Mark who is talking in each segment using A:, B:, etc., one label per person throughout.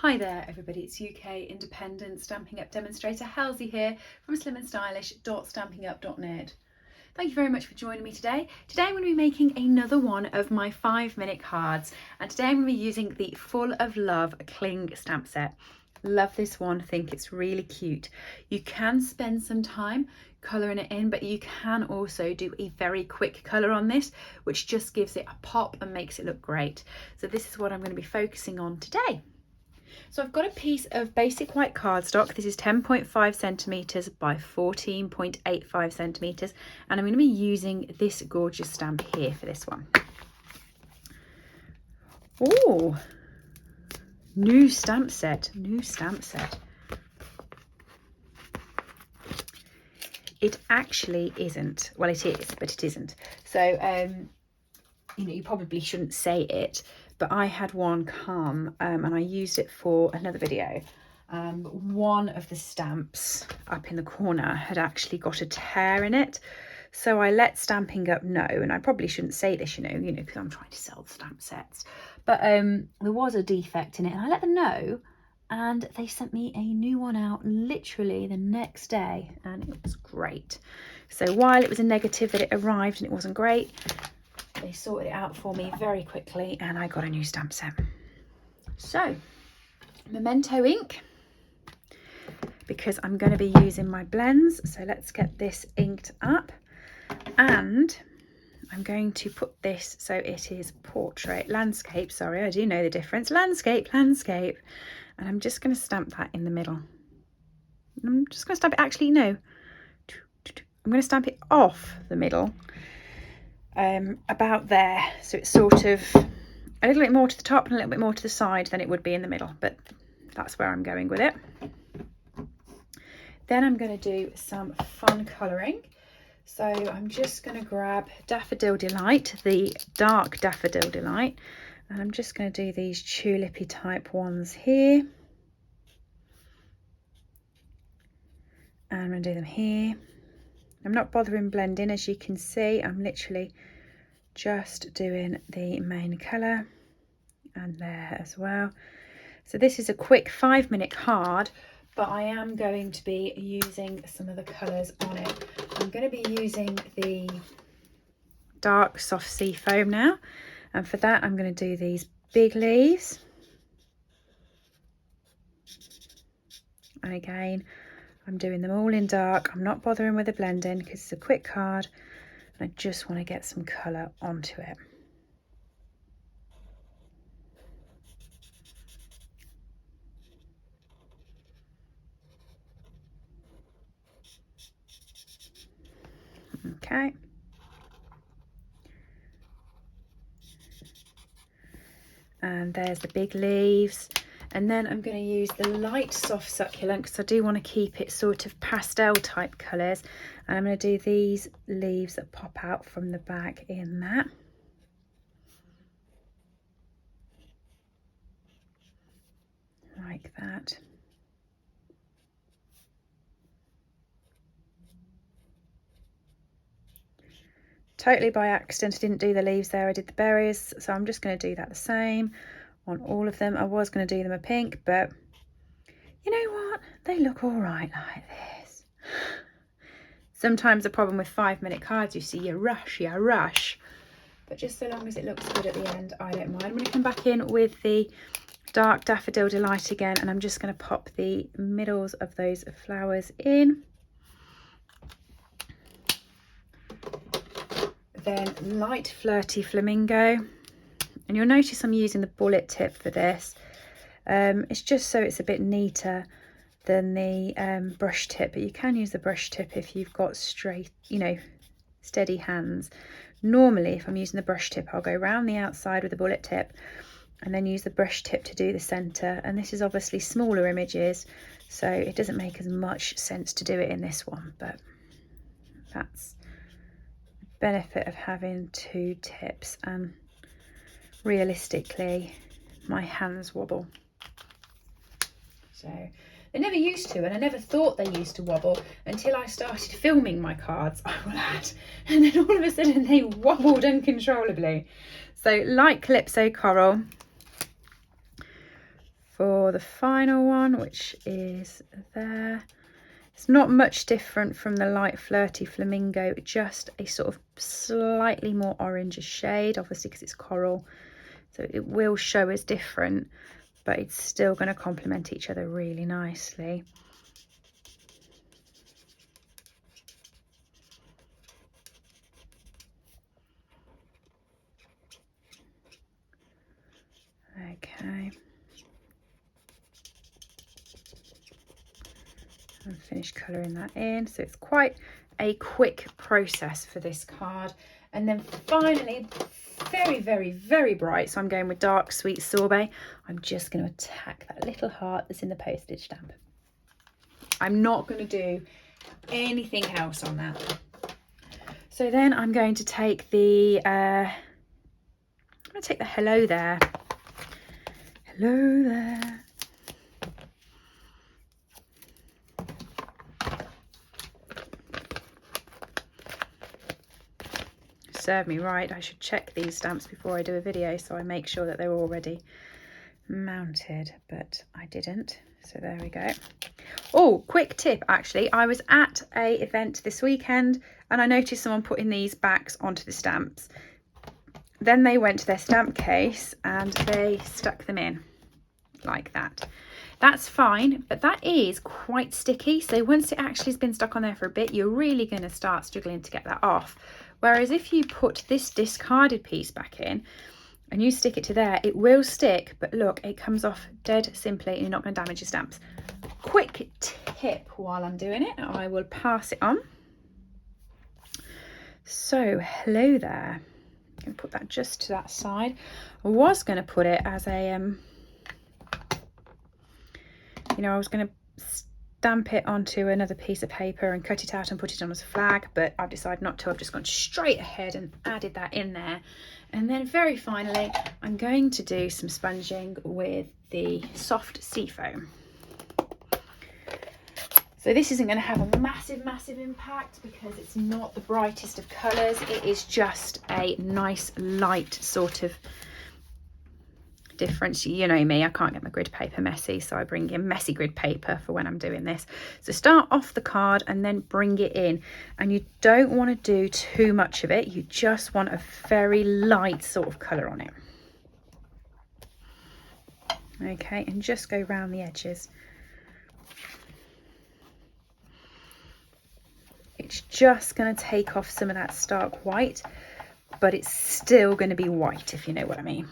A: Hi there everybody, it's UK independent Stampin' Up demonstrator Helzie here from slimandstylish.stampingup.net. Thank you very much for joining me today. Today I'm going to be making another one of my 5-minute cards, and today I'm going to be using the Full of Love Cling stamp set. Love this one, think it's really cute. You can spend some time colouring it in, but you can also do a very quick colour on this, which just gives it a pop and makes it look great. So this is what I'm going to be focusing on today. So I've got a piece of basic white cardstock. This is 10.5 centimetres by 14.85 centimetres, and I'm going to be using this gorgeous stamp here for this one. Oh, new stamp set, new stamp set. It actually isn't. Well, it is, but it isn't. So, you probably shouldn't say it, but I had one come and I used it for another video. One of the stamps up in the corner had actually got a tear in it. So I let Stampin' Up know, and I probably shouldn't say this, you know, because I'm trying to sell the stamp sets. But there was a defect in it, and I let them know, and they sent me a new one out literally the next day, and it was great. So while it was a negative that it arrived and it wasn't great, they sorted it out for me very quickly and I got a new stamp set. So, Memento ink, because I'm going to be using my blends. So let's get this inked up, and I'm going to put this, so it is portrait, landscape, sorry, I do know the difference, landscape, and I'm just going to stamp that in the middle. I'm just going to stamp it, actually no, I'm going to stamp it off the middle. About there, so it's sort of a little bit more to the top and a little bit more to the side than it would be in the middle, but that's where I'm going with it. Then I'm going to do some fun colouring, so I'm just going to grab Daffodil Delight, the dark Daffodil Delight, and I'm just going to do these tulipy type ones here, and I'm going to do them here. I'm not bothering blending, as you can see. I'm literally just doing the main colour, and there as well. So this is a quick 5-minute card, but I am going to be using some of the colours on it. I'm going to be using the dark soft sea foam now, and for that I'm going to do these big leaves, and again I'm doing them all in dark. I'm not bothering with the blending because it's a quick card and I just want to get some colour onto it. Okay. And there's the big leaves. And then I'm going to use the light soft succulent because I do want to keep it sort of pastel type colours, and I'm going to do these leaves that pop out from the back in that. Like that. Totally by accident I didn't do the leaves there, I did the berries, so I'm just going to do that the same on all of them. I was going to do them a pink, but you know what, they look all right like this. Sometimes the problem with 5-minute cards, you see, you rush, but just so long as it looks good at the end, I don't mind. I'm going to come back in with the dark Daffodil Delight again, and I'm just going to pop the middles of those flowers in. Then light flirty flamingo, and you'll notice I'm using the bullet tip for this. It's just so it's a bit neater than the brush tip, but you can use the brush tip if you've got straight, steady hands. Normally if I'm using the brush tip, I'll go around the outside with the bullet tip and then use the brush tip to do the center, and this is obviously smaller images, so it doesn't make as much sense to do it in this one, but that's the benefit of having 2 tips, and realistically my hands wobble, so they never used to, and I never thought they used to wobble until I started filming my cards, I will add, and then all of a sudden they wobbled uncontrollably. So light Calypso Coral, for the final one, which is there. It's not much different from the light flirty flamingo, just a sort of slightly more orange shade, obviously because it's coral, so it will show as different, but it's still going to complement each other really nicely. Okay, and finish colouring that in, so it's quite a quick process for this card. And then finally, very, very, very bright, so I'm going with dark sweet sorbet. I'm just going to attack that little heart that's in the postage stamp. I'm not going to do anything else on that. So then I'm going to take the hello there. Hello there. Serve me right, I should check these stamps before I do a video, so I make sure that they're already mounted, but I didn't, so there we go. Oh, quick tip, actually, I was at a event this weekend and I noticed someone putting these backs onto the stamps. Then they went to their stamp case and they stuck them in like that. That's fine, but that is quite sticky, so once it actually has been stuck on there for a bit, you're really going to start struggling to get that off. Whereas if you put this discarded piece back in and you stick it to there, it will stick, but look, it comes off dead simply and you're not going to damage your stamps. Quick tip while I'm doing it, I will pass it on. So hello there. I'm going to put that just to that side. I was going to put it as a you know, I was going to stamp it onto another piece of paper and cut it out and put it on as a flag, but I've decided not to. I've just gone straight ahead and added that in there. And then very finally, I'm going to do some sponging with the soft sea foam. So this isn't going to have a massive impact because it's not the brightest of colours. It is just a nice light sort of difference. You know me, I can't get my grid paper messy, so I bring in messy grid paper for when I'm doing this. So start off the card and then bring it in, and you don't want to do too much of it. You just want a very light sort of colour on it. Okay, and just go round the edges. It's just going to take off some of that stark white, but it's still going to be white, if you know what I mean.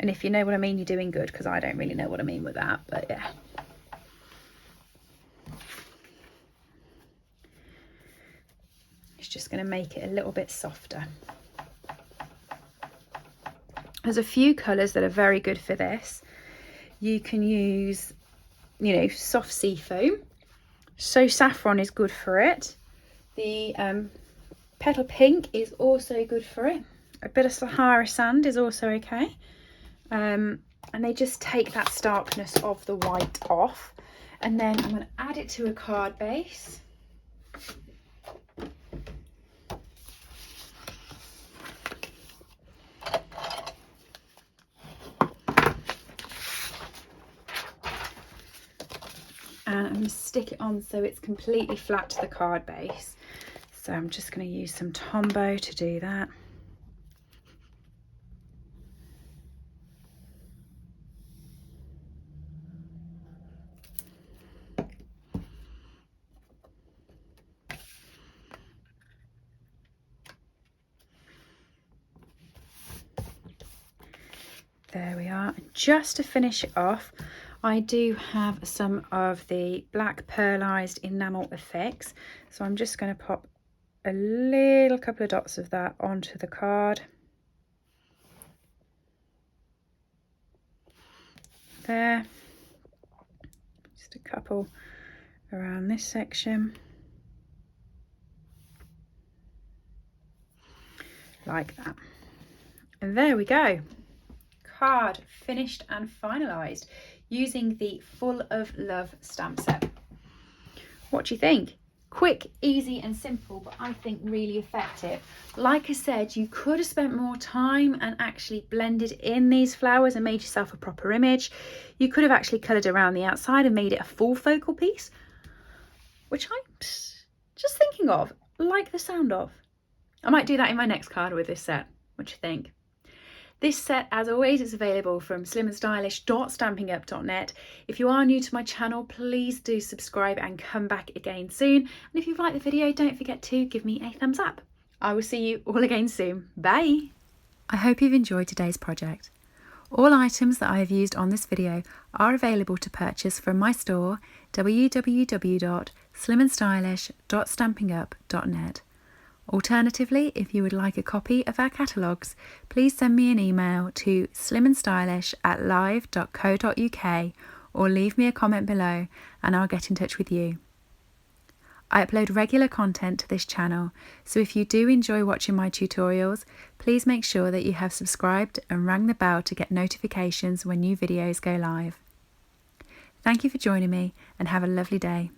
A: And if you know what I mean, you're doing good, because I don't really know what I mean with that, but yeah. It's just going to make it a little bit softer. There's a few colours that are very good for this. You can use, you know, soft sea foam. So saffron is good for it. The petal pink is also good for it. A bit of Sahara sand is also okay. And they just take that starkness of the white off. And then I'm going to add it to a card base. And I'm going to stick it on so it's completely flat to the card base. So I'm just going to use some Tombow to do that. There we are. Just to finish it off, I do have some of the black pearlized enamel effects, so I'm just going to pop a little couple of dots of that onto the card. There, just a couple around this section, like that. And there we go. Card finished and finalized using the Full of Love stamp set. What do you think? Quick, easy and simple, but I think really effective. Like I said, you could have spent more time and actually blended in these flowers and made yourself a proper image. You could have actually coloured around the outside and made it a full focal piece, which I'm just thinking of, like the sound of. I might do that in my next card with this set. What do you think? This set, as always, is available from slimandstylish.stampingup.net. If you are new to my channel, please do subscribe and come back again soon. And if you've liked the video, don't forget to give me a thumbs up. I will see you all again soon. Bye! I hope you've enjoyed today's project. All items that I have used on this video are available to purchase from my store, www.slimandstylish.stampingup.net. Alternatively, if you would like a copy of our catalogues, please send me an email to slimandstylish@live.co.uk or leave me a comment below and I'll get in touch with you. I upload regular content to this channel, so if you do enjoy watching my tutorials, please make sure that you have subscribed and rang the bell to get notifications when new videos go live. Thank you for joining me and have a lovely day.